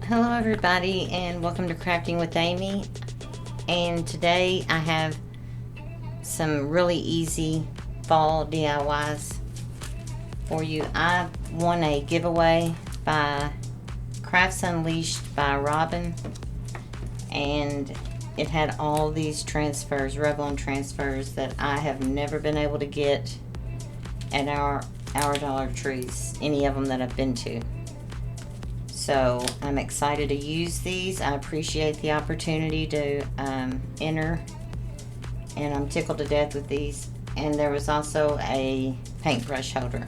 Hello everybody and welcome to Crafting with Amy, and today I have some really easy fall DIYs for you. I won a giveaway by Crafts Unleashed by Robin, and it had all these transfers, Revlon transfers that I have never been able to get at our Dollar Trees, any of them that I've been to. So I'm excited to use these. I appreciate the opportunity to enter, and I'm tickled to death with these. And there was also a paintbrush holder.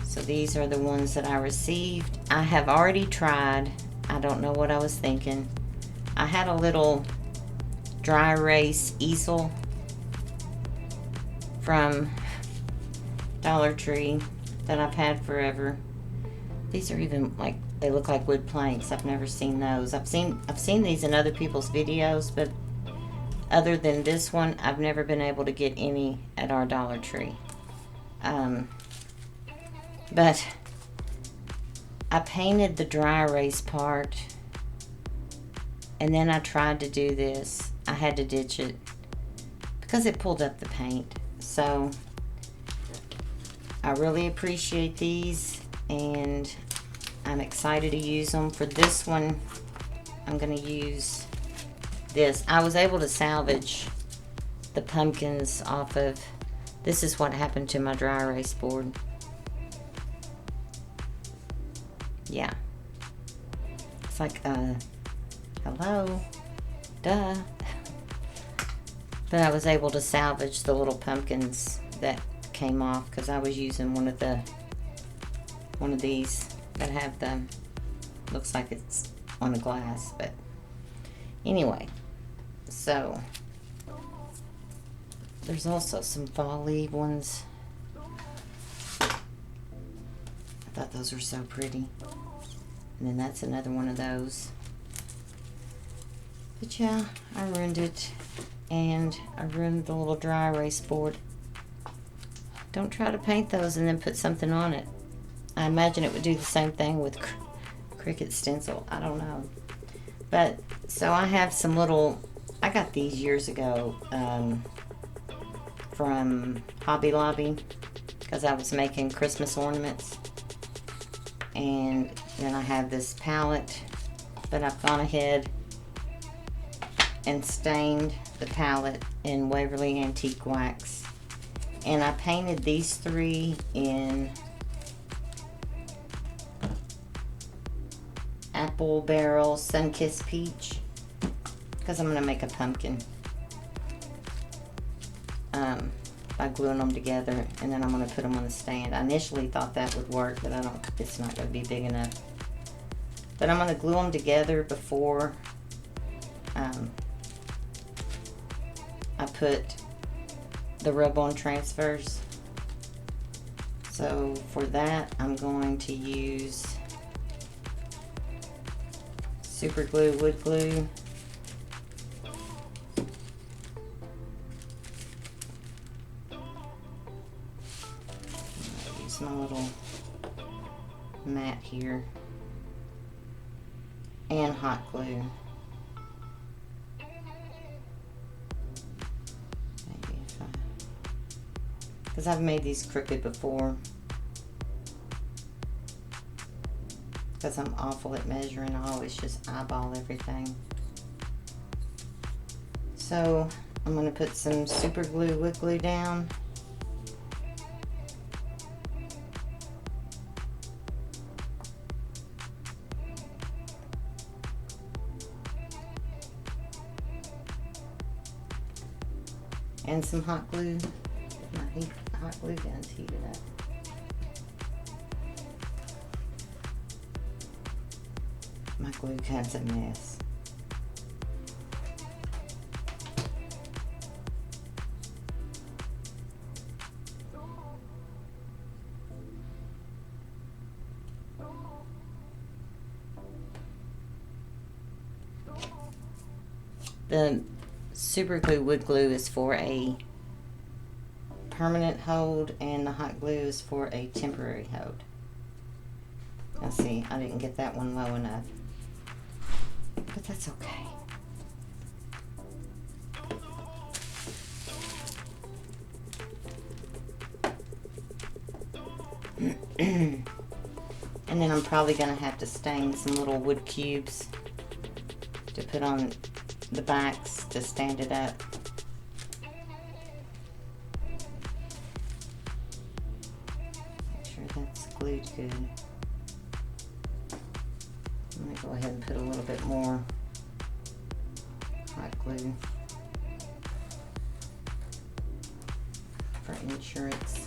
So these are the ones that I received. I have already tried. I don't know what I was thinking. I had a little dry erase easel from Dollar Tree that I've had forever. These are even like, they look like wood planks. I've never seen those. I've seen these in other people's videos, but other than this one, I've never been able to get any at our Dollar Tree. But I painted the dry erase part, and then I tried to do this. I had to ditch it because it pulled up the paint. So I really appreciate these, and I'm excited to use them. For this one, I'm going to use this. I was able to salvage the pumpkins off of, this is what happened to my dry erase board. Yeah. It's like, hello, duh. But I was able to salvage the little pumpkins that came off because I was using one of these that have the, looks like it's on the glass, but anyway. So there's also some fall leaf ones. I thought those were so pretty. And then that's another one of those. But yeah, I ruined it, and I ruined the little dry erase board. Don't try to paint those and then put something on it. I imagine it would do the same thing with Cricut stencil. I don't know. But, so I have some little, I got these years ago from Hobby Lobby because I was making Christmas ornaments. And then I have this palette that I've gone ahead and stained the palette in Waverly Antique Wax. And I painted these three in Apple Barrel Sunkissed Peach because I'm going to make a pumpkin by gluing them together, and then I'm going to put them on the stand. I initially thought that would work, but it's not going to be big enough. But I'm going to glue them together before I put the rub-on transfers. So for that, I'm going to use super glue, wood glue. I'll use my little mat here, and hot glue. Because I've made these crooked before. Because I'm awful at measuring. I always just eyeball everything. So I'm going to put some super glue, wood glue down. And some hot glue. My hot glue gun's heated up. My glue gun's a mess. The super glue, wood glue is for a permanent hold, and the hot glue is for a temporary hold. Now see, I didn't get that one low enough. but that's okay. And then I'm probably going to have to stain some little wood cubes to put on the backs to stand it up. Make sure that's glued good. I'm going to go ahead and put a little bit more hot glue for insurance.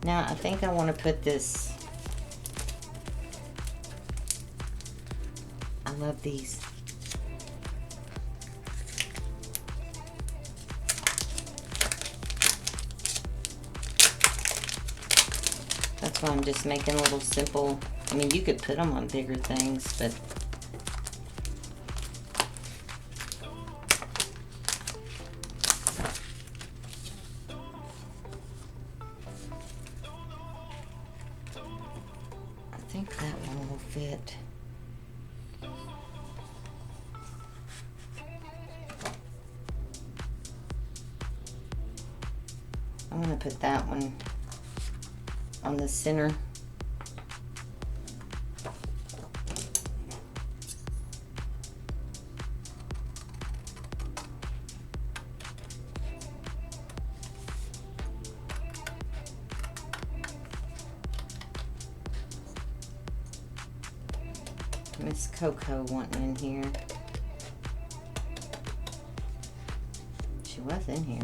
Now I think I want to put this, I love these. That's why I'm just making a little simple, I mean you could put them on bigger things, but I think that one will fit. I'm going to put that one on the center. Miss Coco wanting in here. She was in here.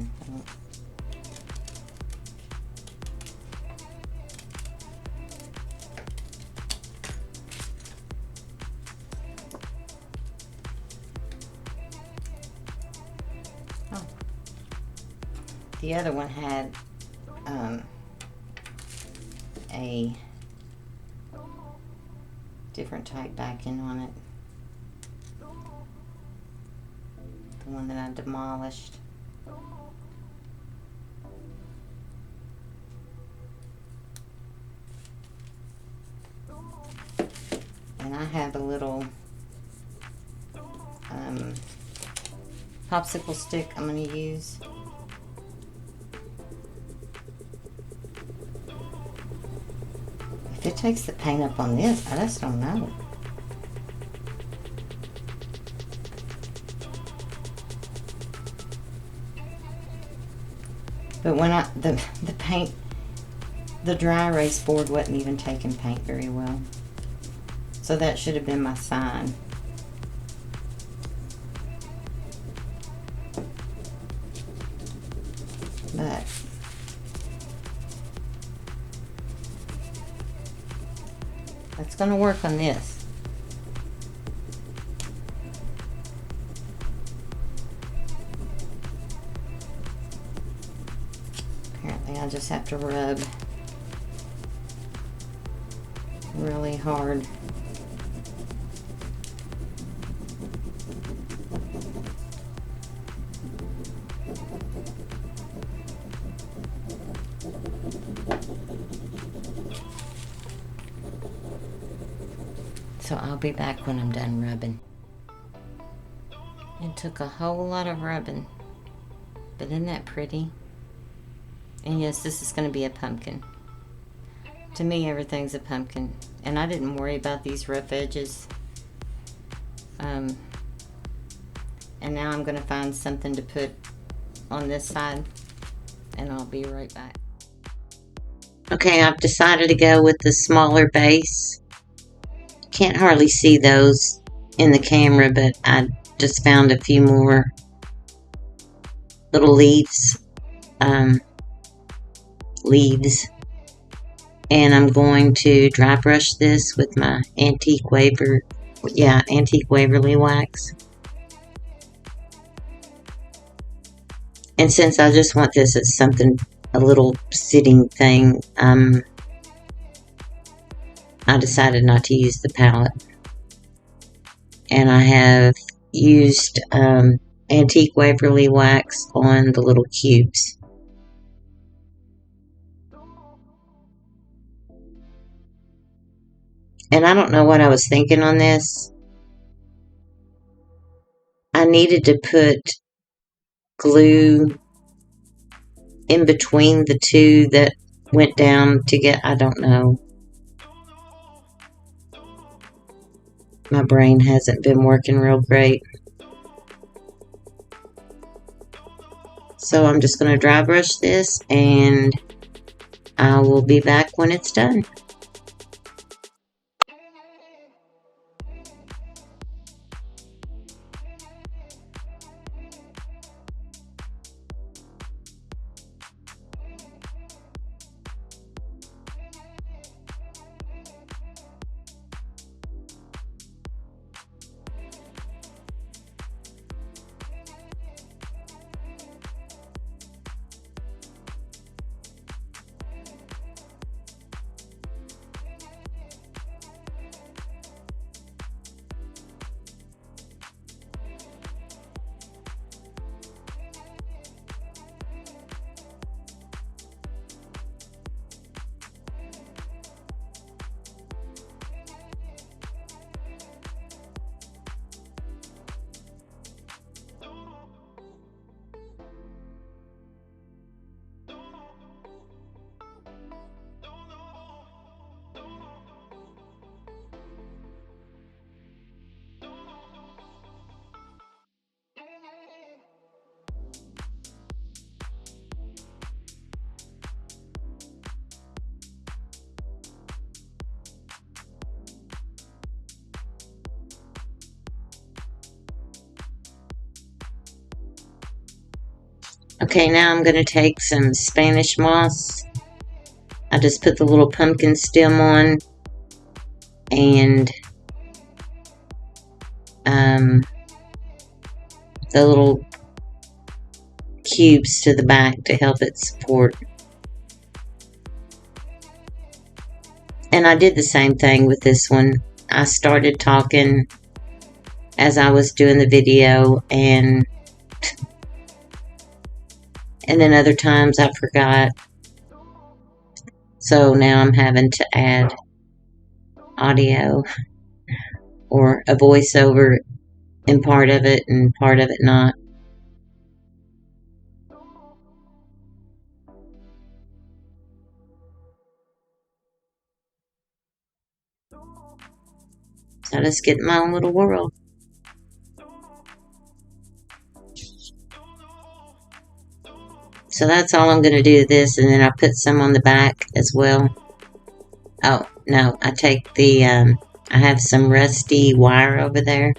Oh. The other one had a different type backing on it. The one that I demolished. And I have a little popsicle stick I'm going to use. If it takes the paint up on this, I just don't know. But when the paint, the dry erase board wasn't even taking paint very well. So that should have been my sign. But that's going to work on this. Apparently I just have to rub really hard. So I'll be back when I'm done rubbing. It took a whole lot of rubbing, but isn't that pretty? And yes, this is going to be a pumpkin. To me, everything's a pumpkin. And I didn't worry about these rough edges. And now I'm going to find something to put on this side, and I'll be right back. Okay, I've decided to go with the smaller base. Can't hardly see those in the camera, but I just found a few more little leaves, and I'm going to dry brush this with my antique waverly wax. And since I just want this as something, a little sitting thing, I decided not to use the palette. And I have used antique waverly wax on the little cubes. And I don't know what I was thinking on this. I needed to put glue in between the two that went down to get, I don't know. My brain hasn't been working real great. So I'm just going to dry brush this, and I will be back when it's done. Okay, now I'm going to take some Spanish moss. I just put the little pumpkin stem on, and the little cubes to the back to help it support. And I did the same thing with this one. I started talking as I was doing the video, and then other times I forgot. So now I'm having to add audio or a voiceover in part of it and part of it not. So I just get in my own little world. So that's all I'm going to do to this, and then I put some on the back as well. Oh, no, I take the, I have some rusty wire over there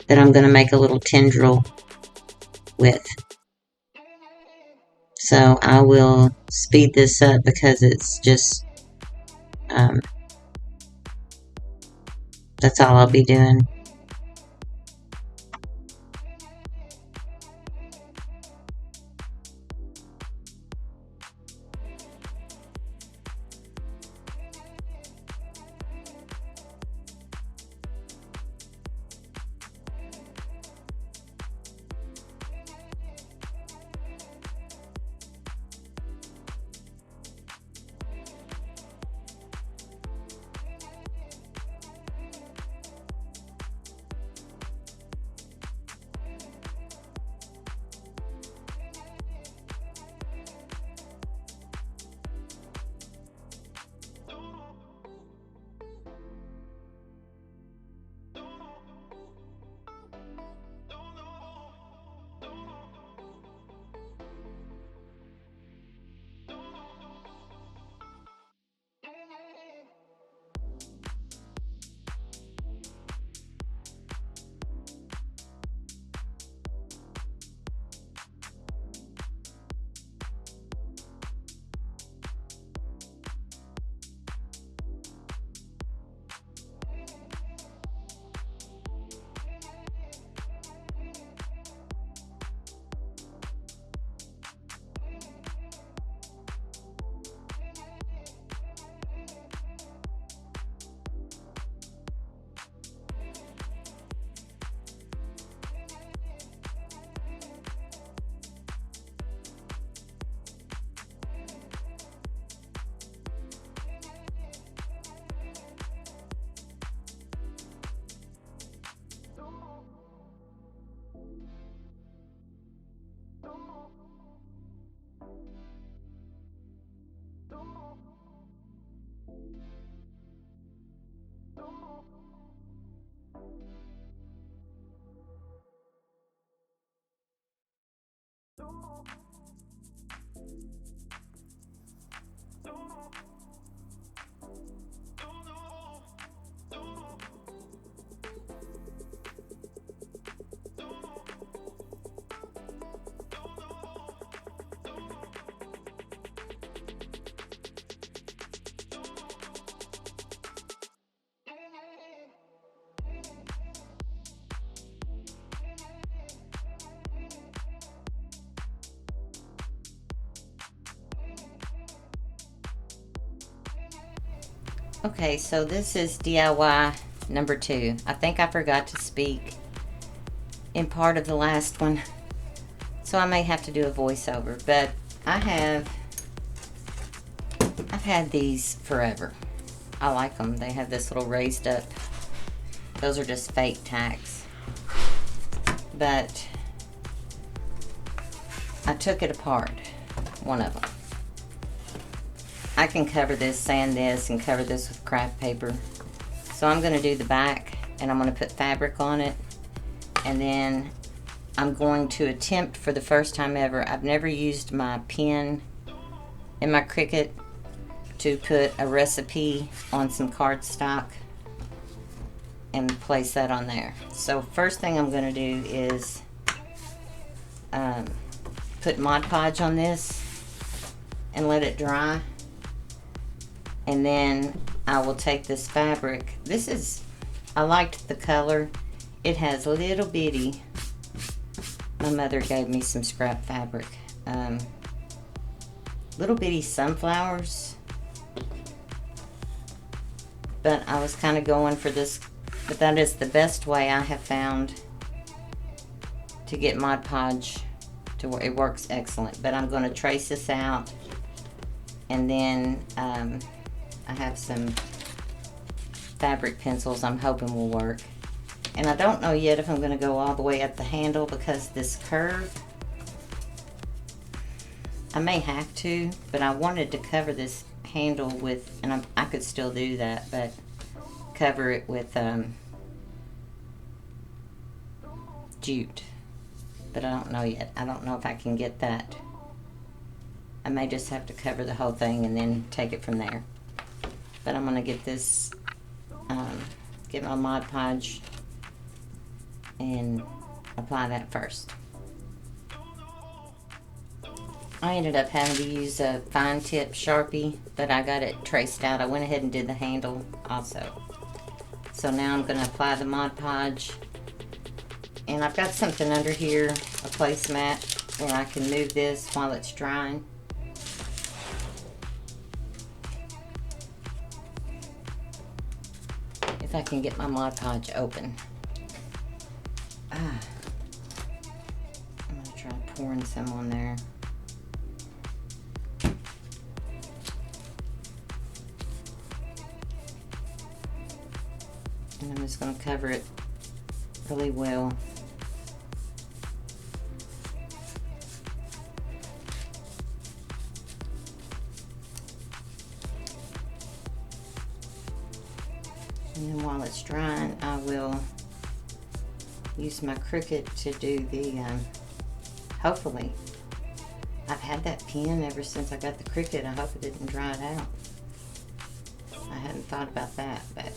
that I'm going to make a little tendril with. So I will speed this up because it's just, that's all I'll be doing. Okay, so this is DIY number 2. I think I forgot to speak in part of the last one, so I may have to do a voiceover, but I've had these forever. I like them. They have this little raised up, those are just fake tacks, but I took it apart, one of them. I can cover this, sand this, and cover this with craft paper. So I'm going to do the back, and I'm going to put fabric on it, and then I'm going to attempt for the first time ever, I've never used my pen in my Cricut to put a recipe on some cardstock and place that on there. So first thing I'm going to do is put Mod Podge on this and let it dry. And then I will take this fabric. I liked the color. It has little bitty, my mother gave me some scrap fabric. Little bitty sunflowers. But I was kind of going for this, but that is the best way I have found to get Mod Podge to where it works excellent. But I'm going to trace this out, and then I have some fabric pencils I'm hoping will work. And I don't know yet if I'm going to go all the way up the handle because this curve, I may have to, but I wanted to cover this handle with, and I could still do that, but cover it with jute. But I don't know yet. I don't know if I can get that. I may just have to cover the whole thing and then take it from there. But I'm going to get this, get my Mod Podge and apply that first. I ended up having to use a fine tip Sharpie, but I got it traced out. I went ahead and did the handle also. So now I'm going to apply the Mod Podge. And I've got something under here, a placemat, where I can move this while it's drying. If I can get my Mod Podge open. I'm going to try pouring some on there. And I'm just going to cover it really well. And then while it's drying, I will use my Cricut to do the, hopefully, I've had that pen ever since I got the Cricut. I hope it didn't dry it out. I hadn't thought about that, but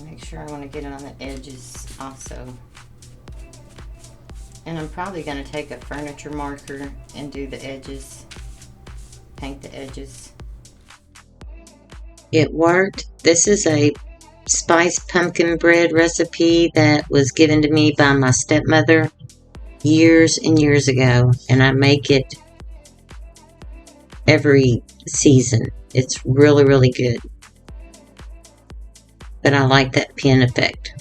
make sure I want to get it on the edges also. And I'm probably going to take a furniture marker and do the edges, paint the edges. It worked. This is a spiced pumpkin bread recipe that was given to me by my stepmother years and years ago, and I make it every season. It's really, really good. But I like that pen effect.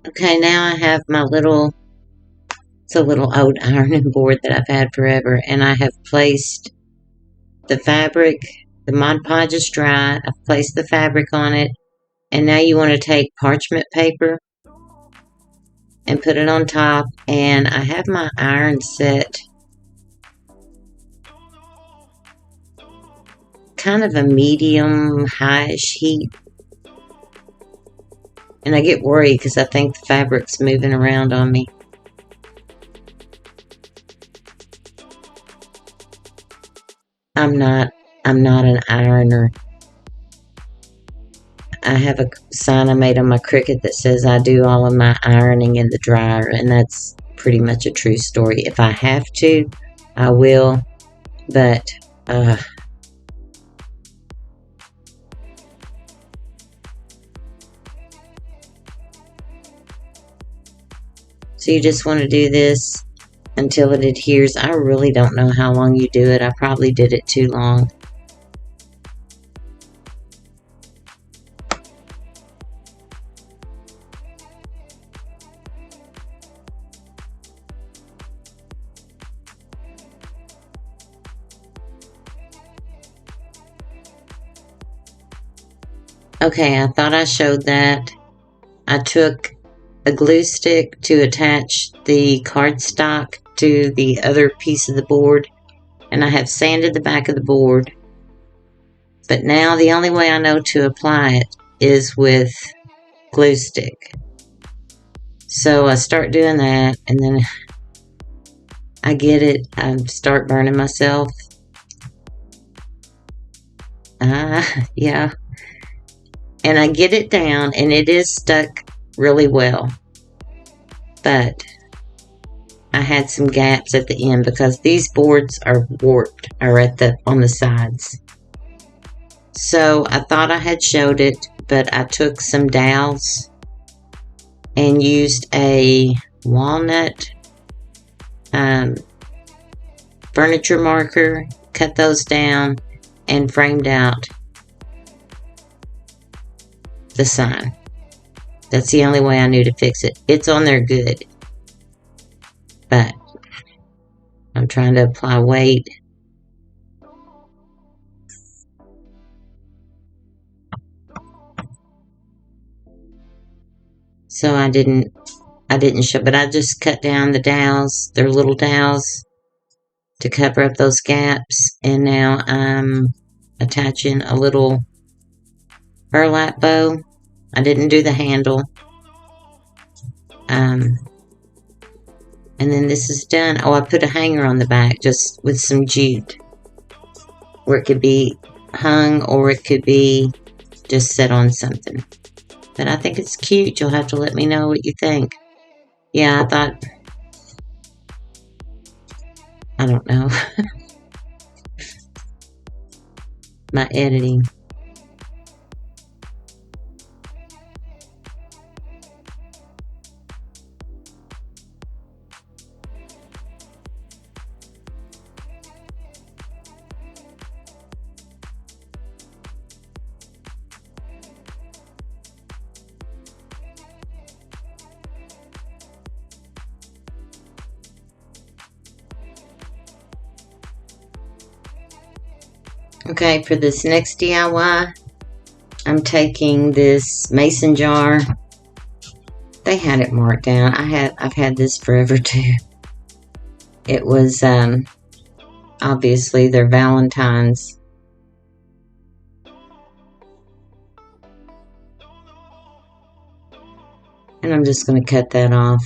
Okay, now I have my little, it's a little old ironing board that I've had forever, and I have placed the fabric. The Mod Podge is dry. I've placed the fabric on it, and now you want to take parchment paper and put it on top, and I have my iron set kind of a medium highish heat, and I get worried because I think the fabric's moving around on me. I'm not an ironer. I have a sign I made on my Cricut that says I do all of my ironing in the dryer, and that's pretty much a true story. If I have to, I will, but so you just want to do this until it adheres. I really don't know how long you do it. I probably did it too long. Okay, I thought I showed that. I took a glue stick to attach the cardstock to the other piece of the board, and I have sanded the back of the board. But now the only way I know to apply it is with glue stick. So I start doing that, and then I get it. I start burning myself. Yeah. And I get it down, and it is stuck really well. But I had some gaps at the end because these boards are warped, or on the sides. So I thought I had showed it, but I took some dowels and used a walnut furniture marker, cut those down, and framed out the sign. That's the only way I knew to fix it. It's on there good, but I'm trying to apply weight. So I didn't show, but I just cut down the dowels. They're little dowels to cover up those gaps, and now I'm attaching a little burlap bow. I didn't do the handle. And then this is done. Oh, I put a hanger on the back just with some jute, where it could be hung or it could be just set on something. But I think it's cute. You'll have to let me know what you think. Yeah, I don't know. My editing. Okay, for this next DIY, I'm taking this mason jar. They had it marked down. I've had this forever too. It was obviously their Valentine's. And I'm just going to cut that off.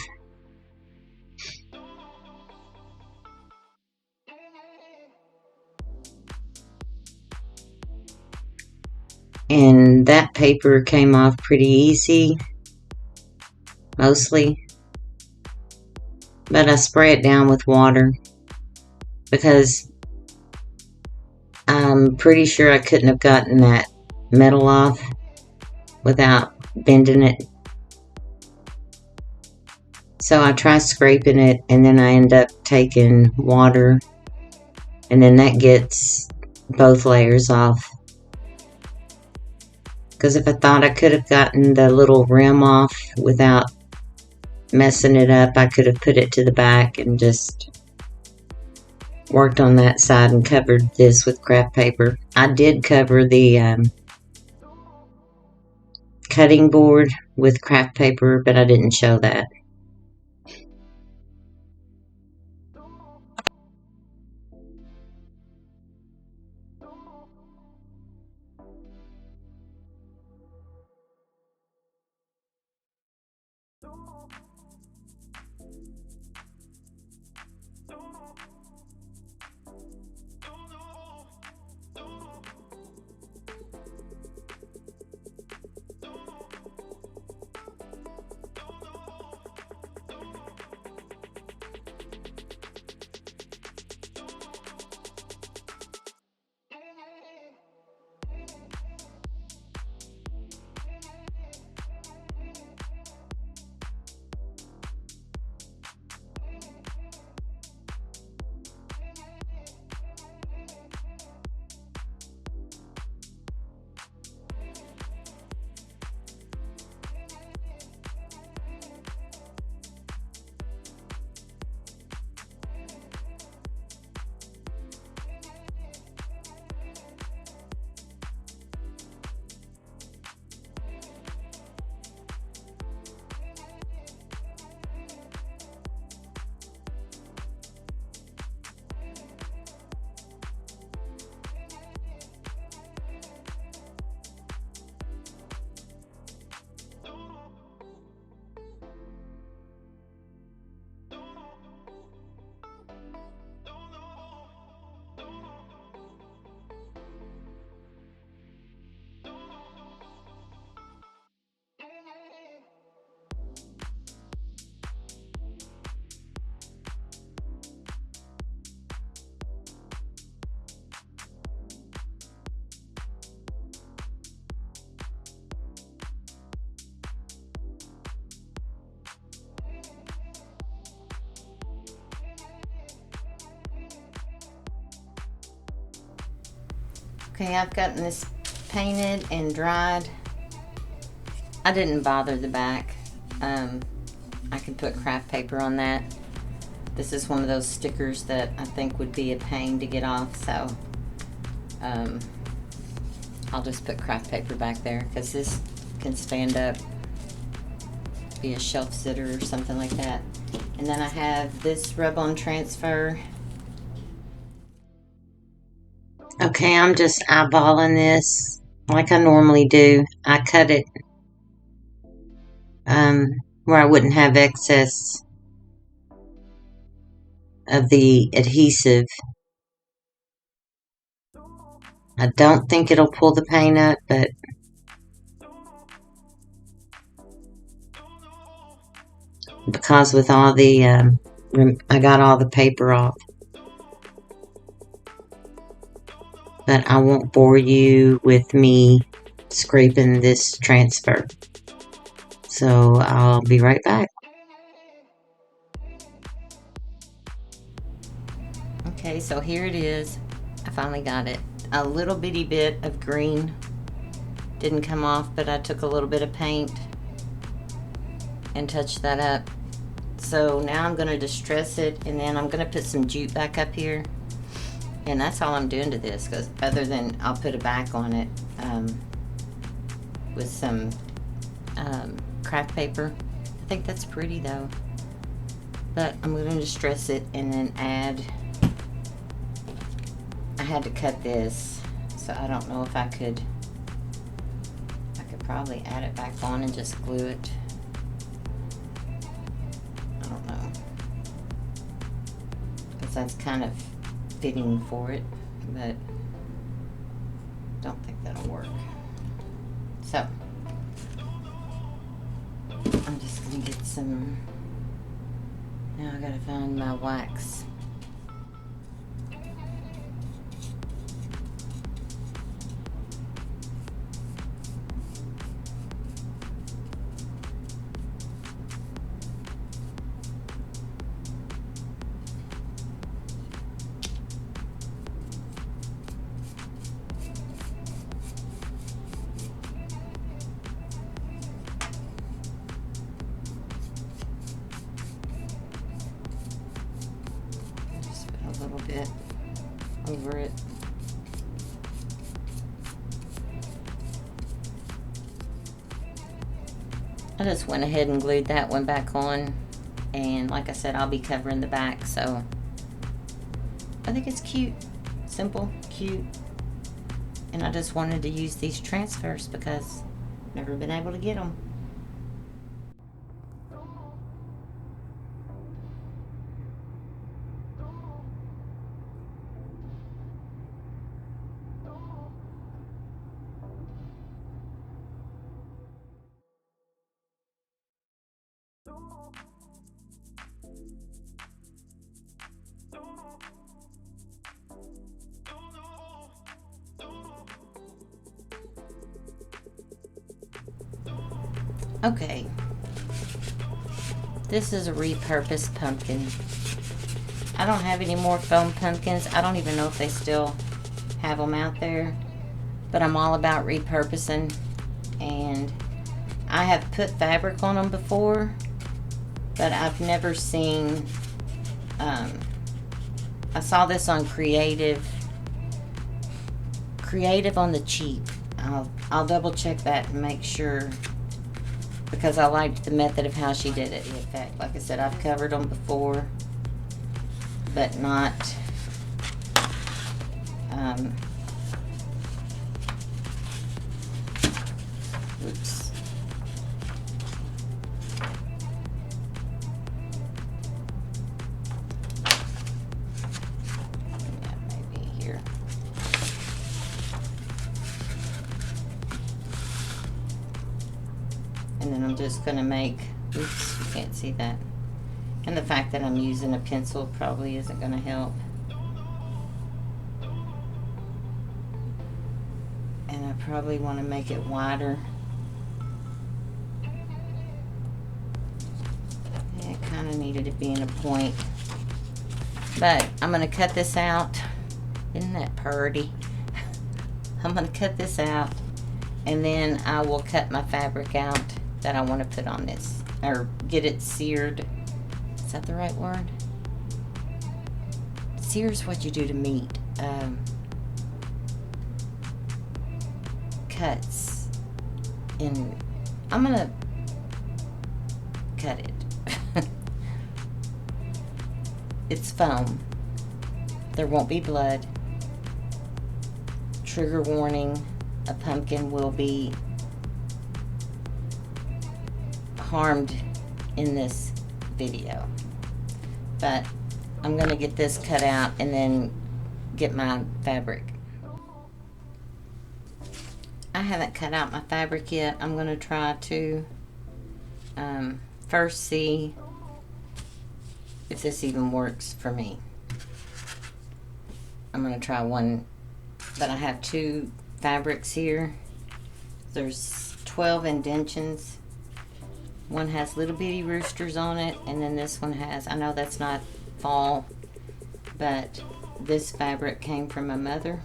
And that paper came off pretty easy, mostly. But I spray it down with water because I'm pretty sure I couldn't have gotten that metal off without bending it. So I try scraping it, and then I end up taking water, and then that gets both layers off. Because if I thought I could have gotten the little rim off without messing it up. I could have put it to the back and just worked on that side and covered this with craft paper. I did cover the cutting board with craft paper, but I didn't show that. Okay, I've gotten this painted and dried. I didn't bother the back. I can put craft paper on that. This is one of those stickers that I think would be a pain to get off, so I'll just put craft paper back there because this can stand up, be a shelf sitter or something like that. And then I have this rub-on transfer. Okay, I'm just eyeballing this like I normally do. I cut it where I wouldn't have excess of the adhesive. I don't think it'll pull the paint up, but because with all the I got all the paper off. But I won't bore you with me scraping this transfer. So I'll be right back. Okay, so here it is. I finally got it. A little bitty bit of green didn't come off, but I took a little bit of paint and touched that up. So now I'm going to distress it, and then I'm going to put some jute back up here. And that's all I'm doing to this, because other than I'll put a back on it with some craft paper. I think that's pretty though. But I'm going to distress it and then add. I had to cut this, so I don't know if I could probably add it back on and just glue it. I don't know, because that's kind of fitting for it, but don't think that'll work. So I'm just gonna get some. Now I gotta find my wax. bit over it. I just went ahead and glued that one back on, and like I said, I'll be covering the back, so I think it's cute, simple, cute, and I just wanted to use these transfers because I've never been able to get them. Okay, this is a repurposed pumpkin. I don't have any more foam pumpkins. I don't even know if they still have them out there, but I'm all about repurposing, and I have put fabric on them before, but I've never seen, I saw this on Creative on the cheap. I'll double check that and make sure, because I liked the method of how she did it. In fact, like I said, I've covered them before, but not, oops. Yeah, maybe here. And then I'm just going to make, oops, you can't see that. And the fact that I'm using a pencil probably isn't going to help. And I probably want to make it wider. Yeah, it kind of needed to be in a point. But I'm going to cut this out. Isn't that pretty? I'm going to cut this out, and then I will cut my fabric out that I want to put on this, or get it seared. Is that the right word? Sear's what you do to meat. Cuts. And I'm gonna cut it. It's foam. There won't be blood. Trigger warning, a pumpkin will be harmed in this video. But I'm gonna get this cut out and then get my fabric. I haven't cut out my fabric yet. I'm gonna try to first see if this even works for me. I'm gonna try one, but I have two fabrics here. There's 12 indentions. One has little bitty roosters on it, and then this one has, I know that's not fall, but this fabric came from my mother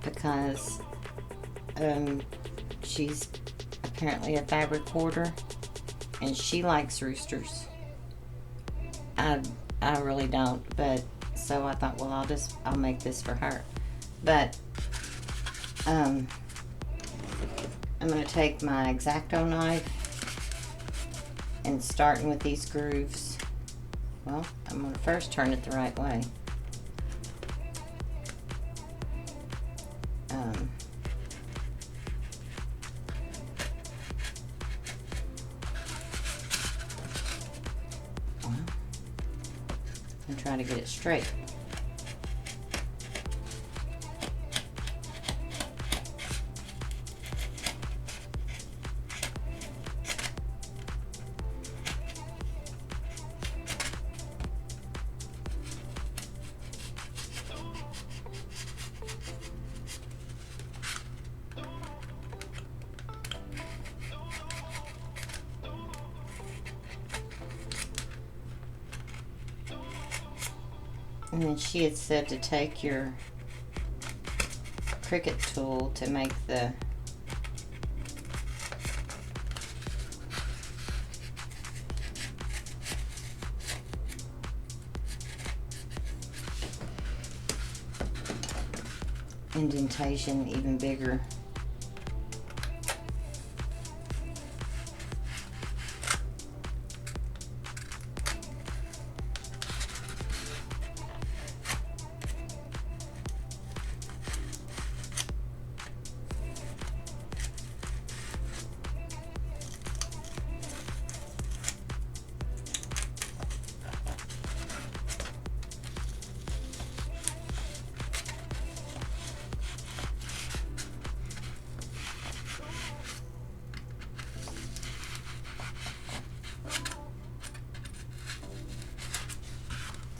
because she's apparently a fabric hoarder and she likes roosters. I really don't, but so I thought, well, I'll make this for her. But I'm gonna take my exacto knife and starting with these grooves. Well, I'm gonna first turn it the right way. And try to get it straight. And then she had said to take your Cricut tool to make the indentation even bigger.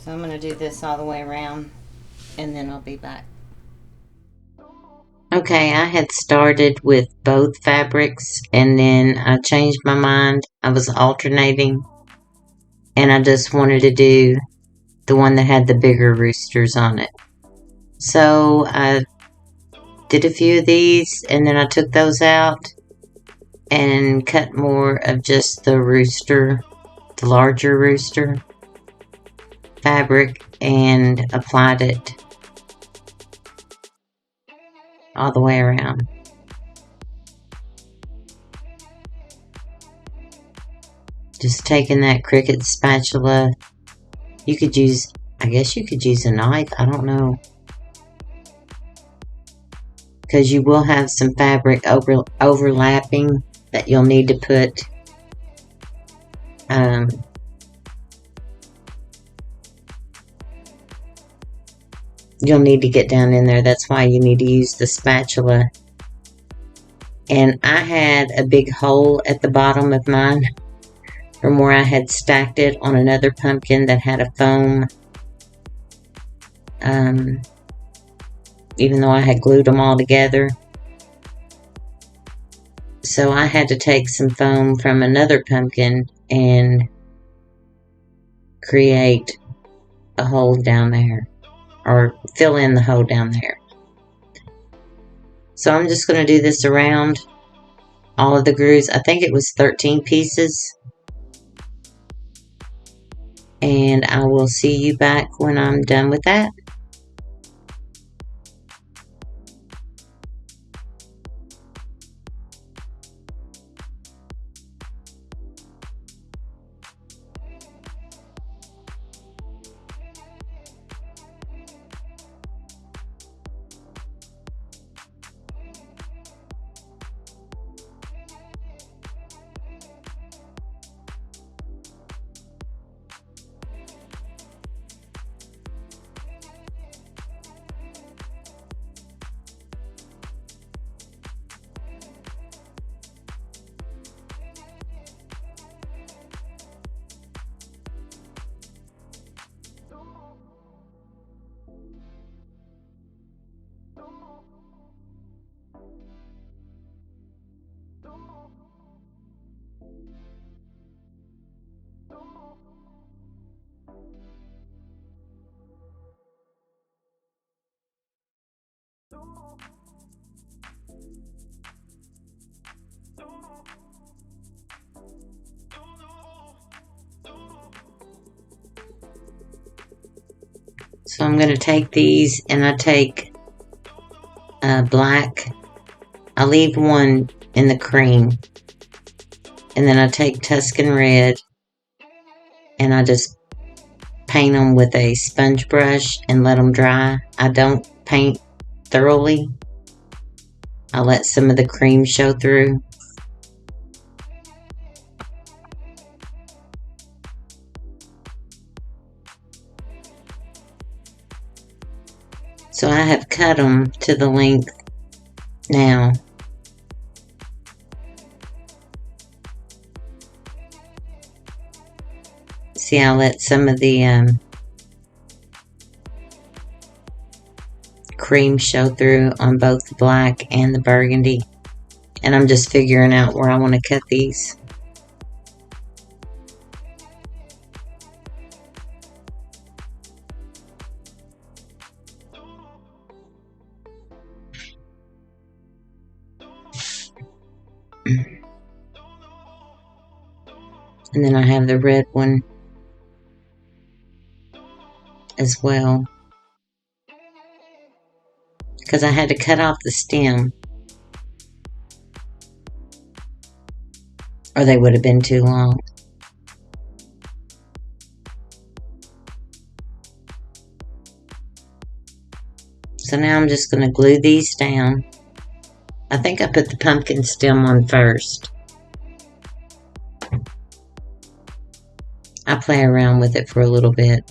So I'm going to do this all the way around, and then I'll be back. Okay, I had started with both fabrics, and then I changed my mind. I was alternating, and I just wanted to do the one that had the bigger roosters on it. So I did a few of these, and then I took those out and cut more of just the rooster, the larger rooster fabric, and applied it all the way around. Just taking that Cricut spatula. You could use, I guess you could use a knife, I don't know. Because you will have some fabric overlapping that you'll need to put you'll need to get down in there. That's why you need to use the spatula. And I had a big hole at the bottom of mine from where I had stacked it on another pumpkin that had a foam. Even though I had glued them all together. So I had to take some foam from another pumpkin and create a hole down there, or fill in the hole down there. So I'm just going to do this around all of the grooves. I think it was 13 pieces. And I will see you back when I'm done with that. So I'm going to take these, and I take black. I leave one in the cream. And then I take Tuscan Red, and I just paint them with a sponge brush and let them dry. I don't paint thoroughly. I let some of the cream show through. So I have cut them to the length now. See, I let some of the cream show through on both the black and the burgundy. And I'm just figuring out where I want to cut these. And then I have the red one as well, because I had to cut off the stem, or they would have been too long. So now I'm just going to glue these down. I think I put the pumpkin stem on first. I play around with it for a little bit.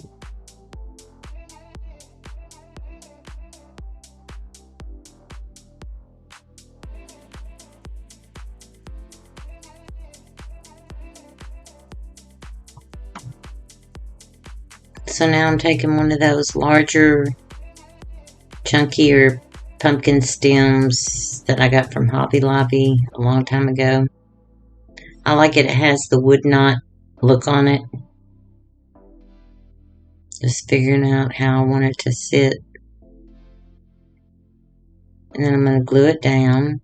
So now I'm taking one of those larger, chunkier pumpkin stems that I got from Hobby Lobby a long time ago. I like it. It has the wood knot look on it. Just figuring out how I want it to sit. And then I'm going to glue it down.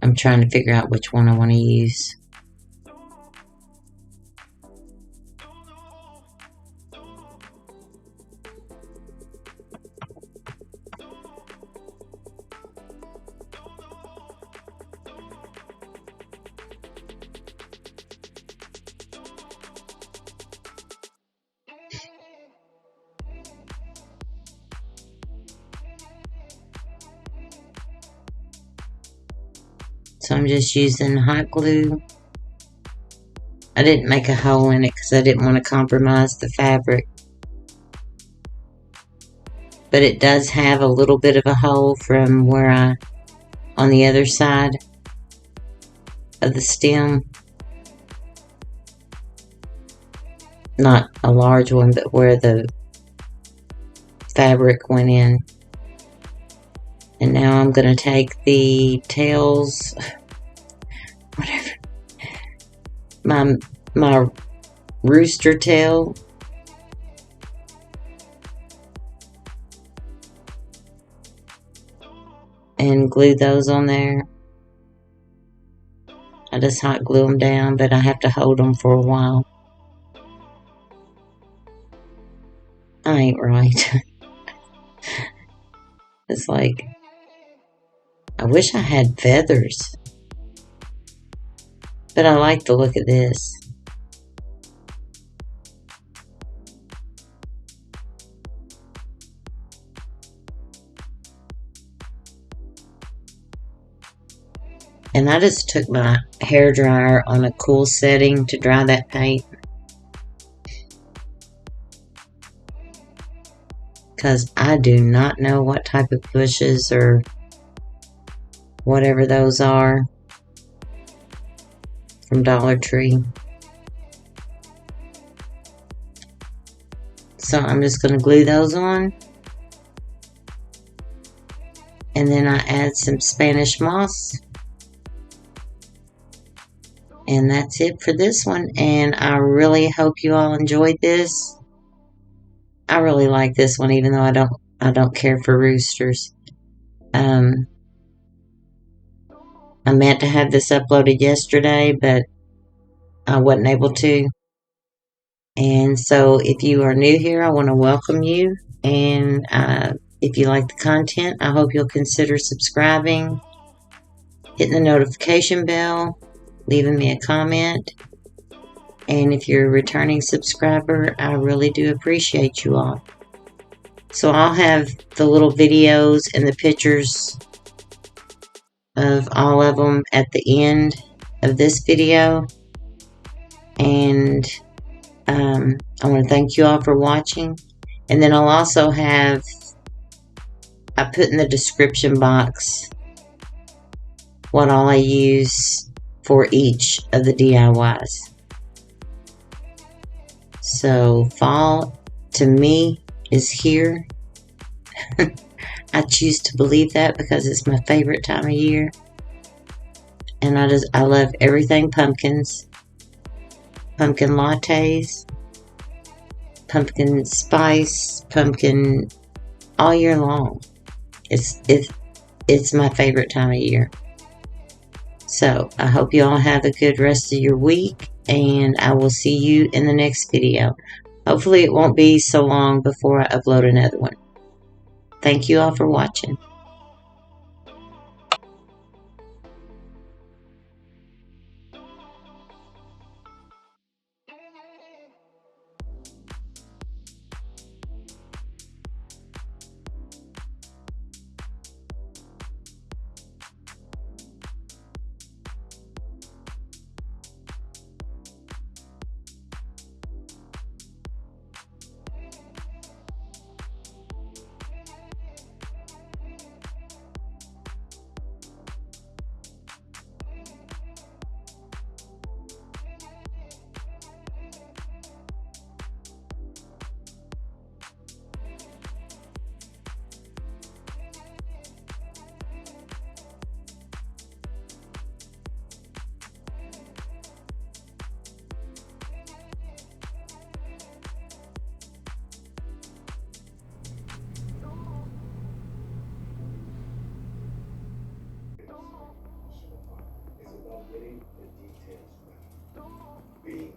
I'm trying to figure out which one I want to use. So I'm just using hot glue. I didn't make a hole in it because I didn't want to compromise the fabric. But it does have a little bit of a hole from where on the other side of the stem. Not a large one, but where the fabric went in. And now I'm going to take the tails, whatever, my rooster tail, and glue those on there. I just hot glue them down, but I have to hold them for a while. I ain't right. It's like, I wish I had feathers. But I like the look of this. And I just took my hairdryer on a cool setting to dry that paint. Because I do not know what type of bushes or whatever those are from Dollar Tree. So I'm just going to glue those on. And then I add some Spanish moss. And that's it for this one. And I really hope you all enjoyed this. I really like this one, even though I don't care for roosters. I meant to have this uploaded yesterday, but I wasn't able to. And so if you are new here, I want to welcome you. And if you like the content, I hope you'll consider subscribing, hitting the notification bell, leaving me a comment. And if you're a returning subscriber, I really do appreciate you all. So I'll have the little videos and the pictures of all of them at the end of this video. And I want to thank you all for watching. And then I'll also have, I put in the description box what all I use for each of the DIYs. So fall to me is here. I choose to believe that because it's my favorite time of year. And I love everything pumpkins. Pumpkin lattes, pumpkin spice, pumpkin all year long. It's my favorite time of year. So I hope you all have a good rest of your week. and I will see you in the next video. Hopefully it won't be so long before I upload another one. Thank you all for watching. It's about getting the details right. Being